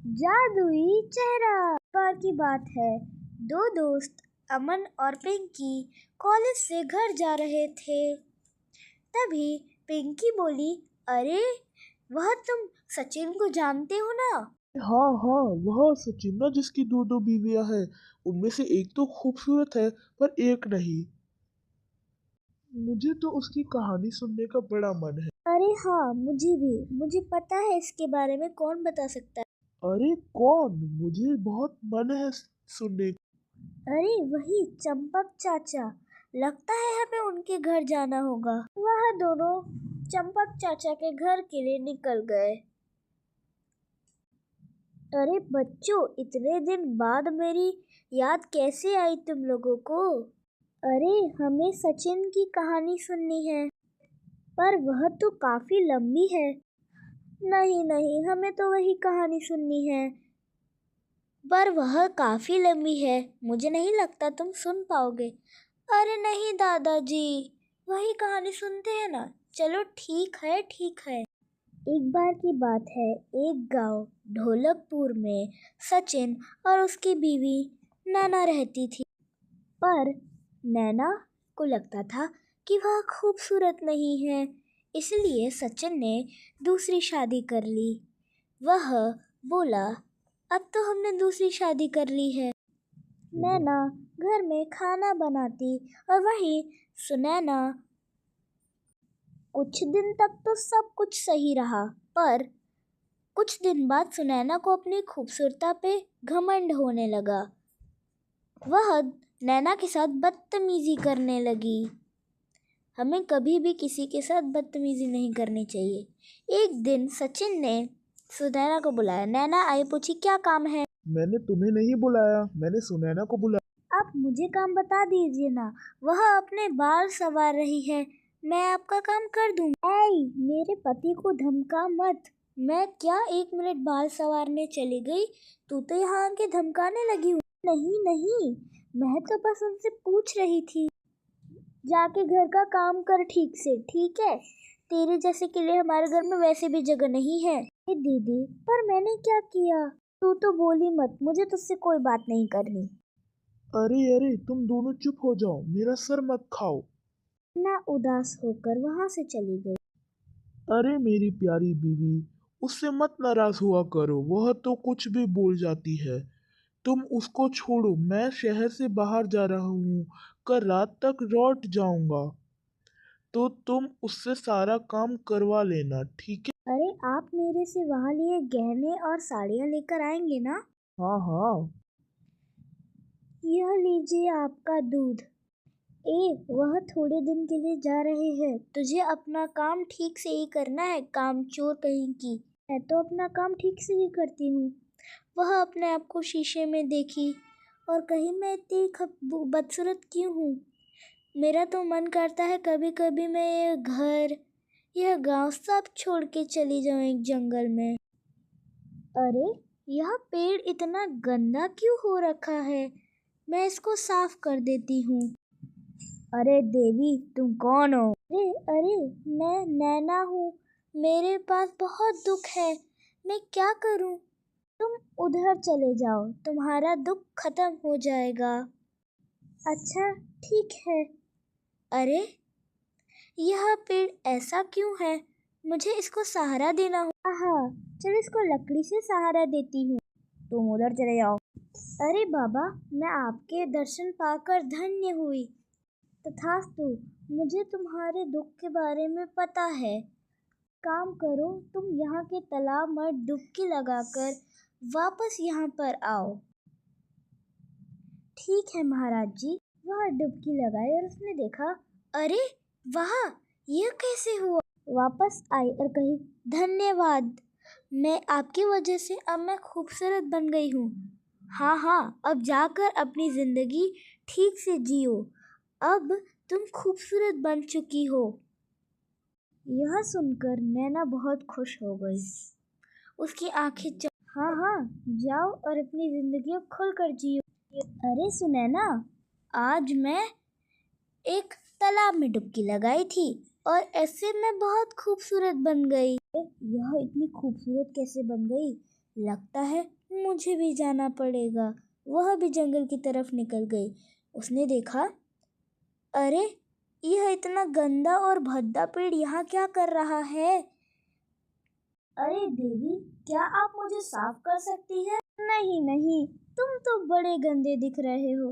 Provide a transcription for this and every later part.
जादुई चेहरा। बार की बात है, दो दोस्त अमन और पिंकी कॉलेज से घर जा रहे थे। तभी पिंकी बोली, अरे वह तुम सचिन को जानते हो ना? हाँ हाँ, वह सचिन ना जिसकी दो दो बीवियां हैं। उनमें से एक तो खूबसूरत है पर एक नहीं। मुझे तो उसकी कहानी सुनने का बड़ा मन है। अरे हाँ, मुझे भी। मुझे पता है इसके बारे में, कौन बता सकता है? अरे कौन? मुझे बहुत मन है सुनने। अरे वही चंपक चाचा। लगता है हमें उनके घर जाना होगा। वह दोनों चंपक चाचा के घर के लिए निकल गए। अरे बच्चों, इतने दिन बाद मेरी याद कैसे आई तुम लोगों को? अरे हमें सचिन की कहानी सुननी है, पर वह तो काफी लंबी है। नहीं नहीं, हमें तो वही कहानी सुननी है, पर वह काफी लंबी है। मुझे नहीं लगता तुम सुन पाओगे। अरे नहीं दादाजी, वही कहानी सुनते हैं ना। चलो ठीक है ठीक है। एक बार की बात है, एक गांव ढोलकपुर में सचिन और उसकी बीवी नैना रहती थी। पर नैना को लगता था कि वह खूबसूरत नहीं है, इसलिए सचिन ने दूसरी शादी कर ली। वह बोला, अब तो हमने दूसरी शादी कर ली है। नैना घर में खाना बनाती और वही सुनैना। कुछ दिन तक तो सब कुछ सही रहा, पर कुछ दिन बाद सुनैना को अपनी खूबसूरती पे घमंड होने लगा। वह नैना के साथ बदतमीजी करने लगी। हमें कभी भी किसी के साथ बदतमीजी नहीं करनी चाहिए। एक दिन सचिन ने सुनैना को बुलाया। नैना आई, पूछी, क्या काम है? मैंने तुम्हें नहीं बुलाया, मैंने सुनैना को बुलाया। आप मुझे काम बता दीजिए ना। वह अपने बाल संवार रही है, मैं आपका काम कर दूं। मेरे पति को धमका मत। मैं क्या 1 मिनट बाल संवारने चली गई, तू तो यहाँ आके धमकाने लगी हूँ। नहीं नहीं, मैं तो बस उनसे पूछ रही थी। जाके घर का काम कर ठीक से, ठीक है? तेरे जैसे के लिए हमारे घर में वैसे भी जगह नहीं है। दीदी, पर मैंने क्या किया? तू तो बोली मत, मुझे तुझसे कोई बात नहीं करनी। अरे अरे, तुम दोनों चुप हो जाओ, मेरा सर मत खाओ। ना उदास होकर वहां से चली गई। अरे मेरी प्यारी बीवी, उससे मत नाराज हुआ करो, वह तो कुछ भी बोल जाती है। तुम उसको छोड़ो, मैं शहर से बाहर जा रहा हूँ, कल रात तक लौट जाऊंगा। तो तुम उससे सारा काम करवा लेना, ठीक है? अरे आप मेरे से वहां लिए गहने और साड़ियां लेकर आएंगे ना? हाँ हाँ। यह लीजिए आपका दूध। वह थोड़े दिन के लिए जा रहे हैं, तुझे अपना काम ठीक से ही करना है, कामचोर कहीं की। मैं तो अपना काम ठीक से ही करती हूँ। वह अपने आप को शीशे में देखी और कही, मैं इतनी बदसूरत क्यों हूँ? मेरा तो मन करता है कभी कभी मैं ये घर, यह गांव सब छोड़ के चली जाऊं एक जंगल में। अरे यह पेड़ इतना गंदा क्यों हो रखा है? मैं इसको साफ कर देती हूँ। अरे देवी, तुम कौन हो? अरे अरे, मैं नैना हूँ। मेरे पास बहुत दुख है, मैं क्या करूँ? तुम उधर चले जाओ, तुम्हारा दुख खत्म हो जाएगा। अच्छा ठीक है। अरे यह पेड़ ऐसा क्यों है? मुझे इसको सहारा देना हो। हाँ, चल इसको लकड़ी से सहारा देती हूँ। तुम उधर चले जाओ। अरे बाबा, मैं आपके दर्शन पाकर धन्य हुई। तथास्तु, मुझे तुम्हारे दुख के बारे में पता है। काम करो, तुम यहाँ के तालाब में डुबकी लगाकर वापस यहाँ पर आओ। ठीक है महाराज जी। वह डुबकी लगाई और उसने देखा, अरे वाह, यह कैसे हुआ? वापस आई और कही, धन्यवाद, मैं आपकी वजह से अब मैं खूबसूरत बन गई हूँ। हाँ हाँ, अब जाकर अपनी जिंदगी ठीक से जियो। अब तुम खूबसूरत बन चुकी हो। यह सुनकर नैना बहुत खुश हो गई। उसकी आंखें हाँ हाँ, जाओ और अपनी जिंदगी अब खुलकर जियो। अरे सुनैना, आज मैं एक तालाब में डुबकी लगाई थी और ऐसे मैं बहुत खूबसूरत बन गई। यह इतनी खूबसूरत कैसे बन गई? लगता है मुझे भी जाना पड़ेगा। वह भी जंगल की तरफ निकल गई। उसने देखा, अरे यह इतना गंदा और भद्दा पेड़ यहाँ क्या कर रहा है? अरे देवी, क्या आप मुझे साफ कर सकती हैं? नहीं नहीं, तुम तो बड़े गंदे दिख रहे हो।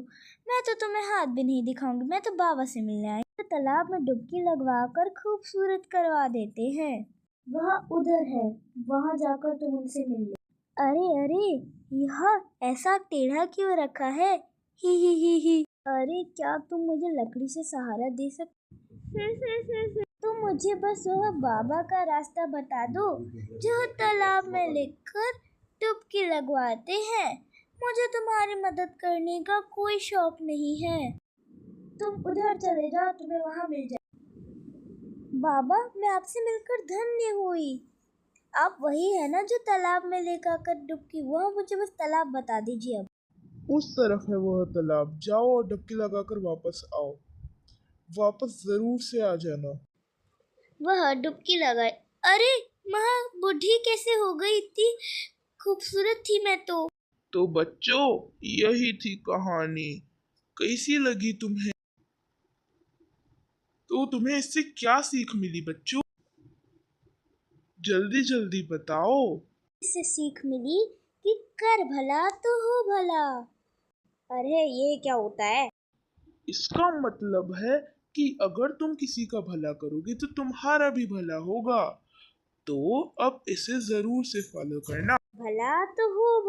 मैं तो तुम्हें हाथ भी नहीं दिखाऊंगी। मैं तो बाबा से मिलने आई। तो तालाब में डुबकी लगवाकर खूबसूरत करवा देते हैं। वह उधर है, वहां जाकर तुम उनसे मिल लो। अरे अरे, यह ऐसा टेढ़ा क्यों रखा है? ही। अरे क्या तुम मुझे लकड़ी से सहारा दे सकते? तुम मुझे बस वह बाबा का रास्ता बता दो जो तालाब में लेकर डुबकी लगवाते हैं। मुझे तुम्हारी मदद करने का कोई शौक नहीं है। तुम उधर चले जाओ, तुम्हें वहां मिल जाए। बाबा, मैं आपसे मिलकर धन्य हुई। आप वही है ना जो तालाब में लेकर डुबकी? वह मुझे बस तालाब बता दीजिए अब। उस तरफ है वह तालाब, जाओ और डुबकी लगाकर वापस आओ। वापस जरूर से आ जाना। वह डुबकी लगाए। अरे माँ, बूढ़ी कैसे हो गई? इतनी खूबसूरत थी मैं तो। तो बच्चों, यही थी कहानी। कैसी लगी तुम्हें? तो तुम्हें इससे क्या सीख मिली बच्चों? जल्दी जल्दी बताओ। इससे सीख मिली कि कर भला तो हो भला। अरे ये क्या होता है? इसका मतलब है कि अगर तुम किसी का भला करोगे तो तुम्हारा भी भला होगा। तो अब इसे जरूर से फॉलो करना। भला तो हो